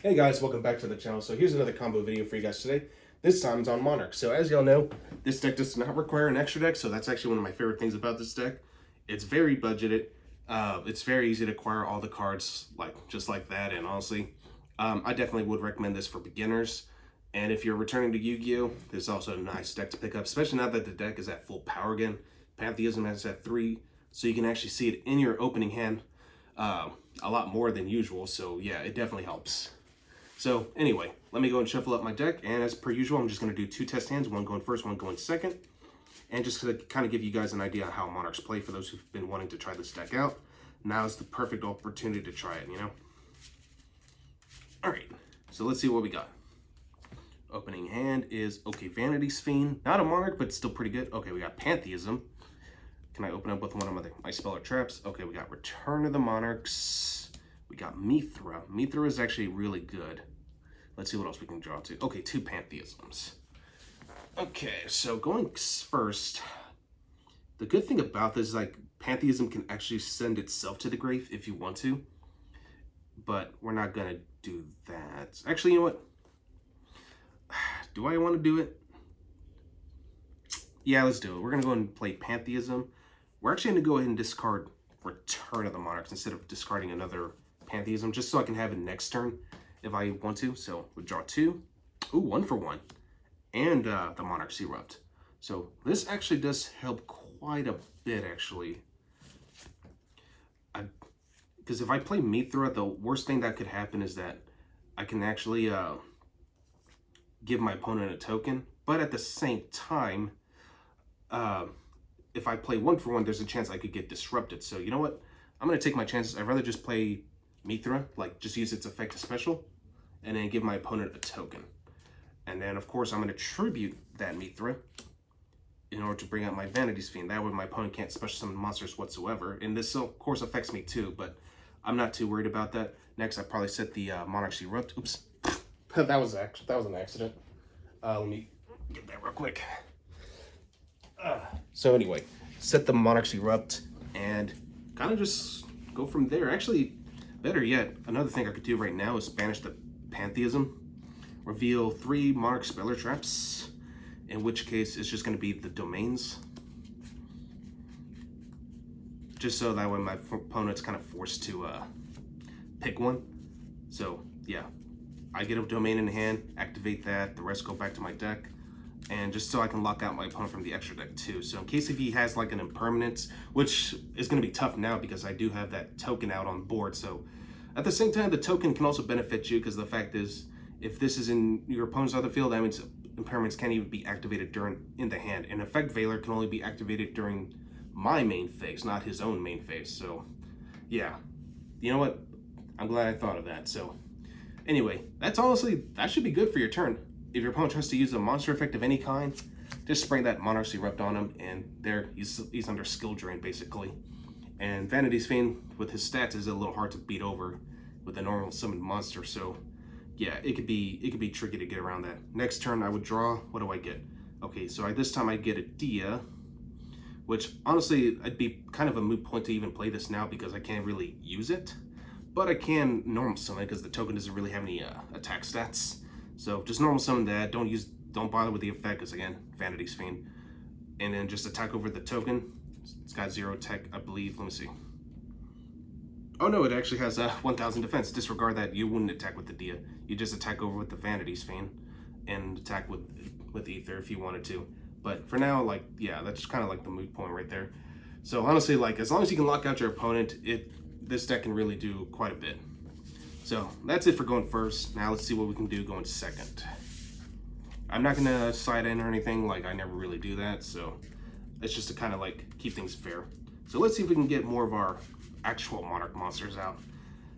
Hey guys, welcome back to the channel. So here's another combo video for you guys today. This time it's on Monarch. So as y'all know, this deck does not require an extra deck, so that's actually one of my favorite things about this deck. It's very budgeted. It's very easy to acquire all the cards just like that, and honestly, I definitely would recommend this for beginners. And if you're returning to Yu-Gi-Oh, this is also a nice deck to pick up, especially now that the deck is at full power again. Pantheism has at 3, so you can actually see it in your opening hand a lot more than usual, so yeah, it definitely helps. So anyway, let me go and shuffle up my deck, and as per usual, I'm just going to do 2 test hands, one going first, one going second, and just to kind of give you guys an idea of how Monarchs play for those who've been wanting to try this deck out. Now is the perfect opportunity to try it, you know? Alright, so let's see what we got. Opening hand is, okay, Vanity's Fiend. Not a Monarch, but still pretty good. Okay, we got Pantheism. Can I open up with one of my spell or traps? Okay, we got Return of the Monarchs. We got Mithra. Mithra is actually really good. Let's see what else we can draw to. Okay, 2 Pantheisms. Okay, so going first, the good thing about this is Pantheism can actually send itself to the grave if you want to, but we're not gonna do that. Actually, you know what? Do I want to do it? Yeah, let's do it. We're gonna go ahead and play Pantheism. We're actually gonna go ahead and discard Return of the Monarchs instead of discarding another Pantheism, just so I can have it next turn if I want to. So we draw 2. Ooh, 1 for 1. And the Monarchs Erupt. So this actually does help quite a bit, actually. Because if I play Mithra, the worst thing that could happen is that I can actually give my opponent a token. But at the same time, if I play 1 for 1, there's a chance I could get disrupted. So you know what? I'm going to take my chances. I'd rather just play Mithra, just use its effect as special, and then give my opponent a token. And then, of course, I'm going to tribute that Mithra in order to bring out my Vanity's Fiend. That way my opponent can't special summon monsters whatsoever. And this, of course, affects me too, but I'm not too worried about that. Next, I probably set the Monarchs Erupt. Oops. that was an accident. Let me get that real quick. So anyway, set the Monarchs Erupt and kind of just go from there. Actually, better yet, another thing I could do right now is banish the Pantheism, reveal 3 Monarch Speller Traps, in which case it's just going to be the domains. Just so that way my opponent's kind of forced to pick one. So yeah, I get a domain in hand, activate that, the rest go back to my deck. And just so I can lock out my opponent from the extra deck too. So in case if he has an impermanence, which is going to be tough now because I do have that token out on board. So at the same time, the token can also benefit you, because the fact is, if this is in your opponent's other field, that means impermanence can't even be activated in the hand. And Effect Veiler can only be activated during my main phase, not his own main phase. So yeah, you know what? I'm glad I thought of that. So anyway, that should be good for your turn. If your opponent tries to use a monster effect of any kind, just spray that Monarchs Erupt on him, and there he's under skill drain basically. And Vanity's Fiend with his stats is a little hard to beat over with a normal summoned monster. So yeah, it could be tricky to get around that. Next turn I would draw. What do I get? Okay, so this time I get a Dia, which honestly I'd be kind of a moot point to even play this now because I can't really use it. But I can normal summon because the token doesn't really have any attack stats. So just normal summon that. Don't bother with the effect, because again, Vanity's Fiend. And then just attack over the token. It's got 0 attack, I believe. Let me see. Oh no, it actually has 1000 defense. Disregard that. You wouldn't attack with the Dia. You just attack over with the Vanity's Fiend and attack with Ether if you wanted to. But for now, yeah, that's kind of the moot point right there. So honestly, as long as you can lock out your opponent, this deck can really do quite a bit. So that's it for going first. Now let's see what we can do going second. I'm not gonna side in or anything, I never really do that, so it's just to kind of keep things fair. So let's see if we can get more of our actual Monarch monsters out.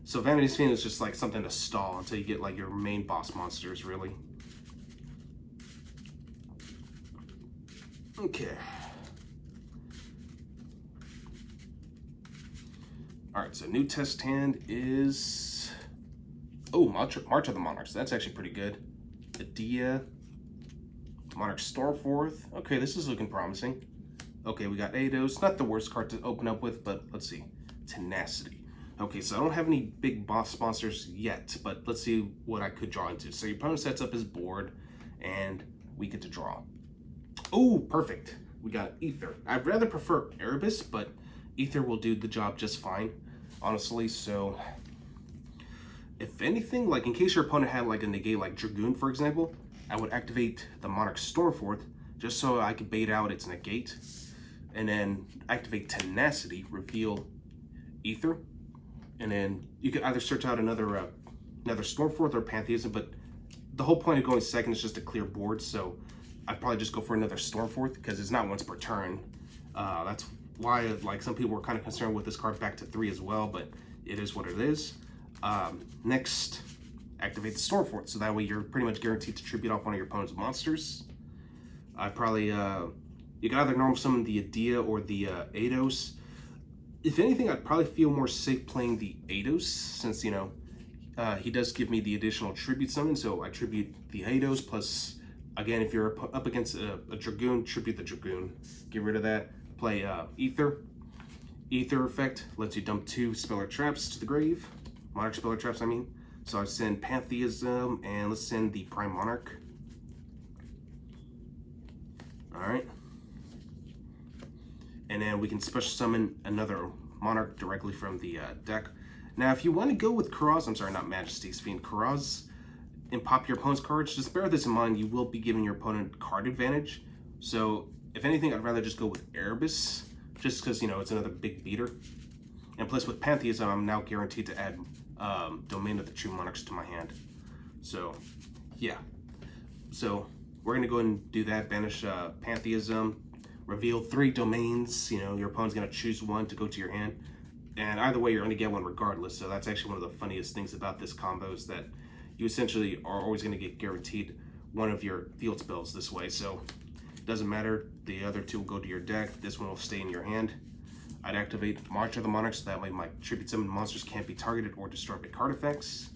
So Vanity's Fiend is just something to stall until you get your main boss monsters, really. Okay. Alright, so new test hand is... oh, March of the Monarchs. That's actually pretty good. Adia. Monarch Starforth. Okay, this is looking promising. Okay, we got Eidos. Not the worst card to open up with, but let's see. Tenacity. Okay, so I don't have any big boss monsters yet, but let's see what I could draw into. So your opponent sets up his board, and we get to draw. Oh, perfect. We got Ether. I'd rather prefer Erebus, but Ether will do the job just fine, honestly. So if anything, like in case your opponent had like a negate like Dragoon, for example, I would activate the Monarch Stormforth just so I could bait out its negate, and then activate Tenacity, reveal Ether, and then you could either search out another Stormforth or Pantheism, but the whole point of going second is just to clear board, so I'd probably just go for another Stormforth because it's not once per turn. That's why like some people were kind of concerned with this card back to 3 as well, but it is what it is. Next, activate the Stormforth, so that way you're pretty much guaranteed to tribute off one of your opponent's monsters. I probably, you can either normal summon the Adia or the Eidos. If anything, I'd probably feel more safe playing the Eidos, since, you know, he does give me the additional tribute summon, so I tribute the Eidos, plus, again, if you're up against a Dragoon, tribute the Dragoon. Get rid of that. Play Ether. Ether effect lets you dump 2 Speller Traps to the grave. Monarch Speller Traps, I mean. So I send Pantheism, and let's send the Prime Monarch. Alright. And then we can special summon another Monarch directly from the deck. Now, if you want to go with Karaz, I'm sorry, not Majesty's Fiend, Karaz, and pop your opponent's cards, just bear this in mind, you will be giving your opponent card advantage. So, if anything, I'd rather just go with Erebus, just because, you know, it's another big beater. And plus, with Pantheism, I'm now guaranteed to add Domain of the True Monarchs to my hand. So, yeah. So, we're going to go ahead and do that, banish Pantheism, reveal 3 domains. You know, your opponent's going to choose one to go to your hand. And either way, you're going to get one regardless. So that's actually one of the funniest things about this combo is that you essentially are always going to get guaranteed one of your field spells this way. So it doesn't matter. The other 2 will go to your deck. This one will stay in your hand. I'd activate March of the Monarchs, so that way my tribute summon monsters can't be targeted or destroyed by card effects.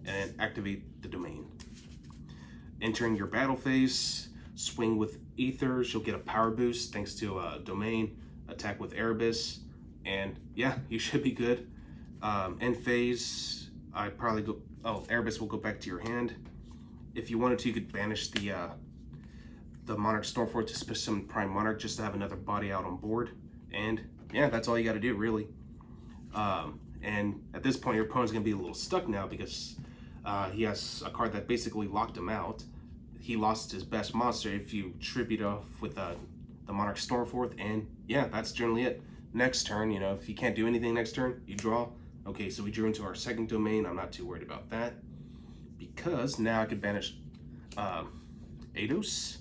And activate the domain. Entering your battle phase, swing with Ethers. You'll get a power boost thanks to domain. Attack with Erebus. And yeah, you should be good. End phase, I'd probably go, Erebus will go back to your hand. If you wanted to, you could banish the Monarch Stormforth to special summon Prime Monarch just to have another body out on board. And yeah, that's all you got to do, really. And at this point, your opponent's going to be a little stuck now because he has a card that basically locked him out. He lost his best monster if you tribute off with the Monarch Stormforth, and yeah, that's generally it. Next turn, you know, if you can't do anything next turn, you draw. Okay, so we drew into our second domain. I'm not too worried about that because now I could banish Eidos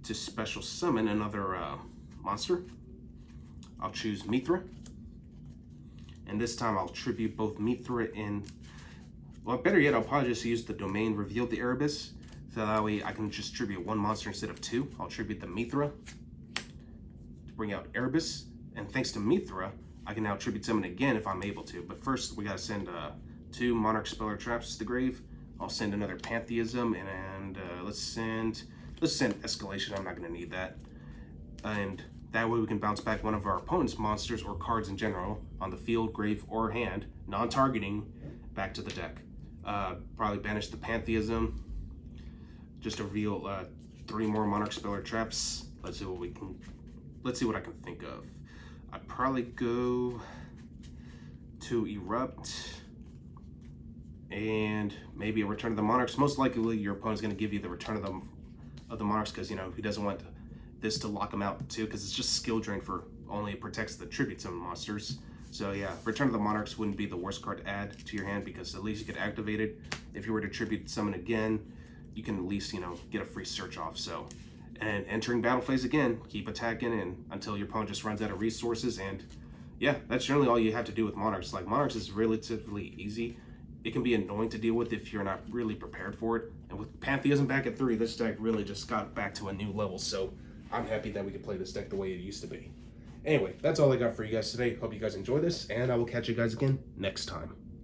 to special summon another monster. I'll choose Mithra, and this time I'll tribute both Mithra and, well, better yet, I'll probably just use the domain, reveal the Erebus, so that way I can just tribute 1 monster instead of 2. I'll tribute the Mithra to bring out Erebus. And thanks to Mithra, I can now tribute summon again if I'm able to. But first, we gotta send 2 Monarch Speller Traps to the grave. I'll send another Pantheism, and let's send Escalation. I'm not gonna need that. And that way we can bounce back one of our opponent's monsters or cards in general on the field, grave, or hand, non-targeting, back to the deck. Probably banish the Pantheism. Just to reveal 3 more Monarch Speller Traps. Let's see what I can think of. I'd probably go to Erupt and maybe a Return of the Monarchs. Most likely your opponent's going to give you the Return of the Monarchs because, you know, he doesn't want this to lock him out too, because it's just skill drain for only it protects the tribute summon monsters. So yeah, Return of the Monarchs wouldn't be the worst card to add to your hand because at least you could activate it. If you were to tribute summon again, you can at least, you know, get a free search off. So, and entering battle phase again, keep attacking and until your opponent just runs out of resources. And yeah, that's generally all you have to do with Monarchs. Like, Monarchs is relatively easy. It can be annoying to deal with if you're not really prepared for it. And with Pantheism back at 3, this deck really just got back to a new level. So I'm happy that we could play this deck the way it used to be. Anyway, that's all I got for you guys today. Hope you guys enjoy this, and I will catch you guys again next time.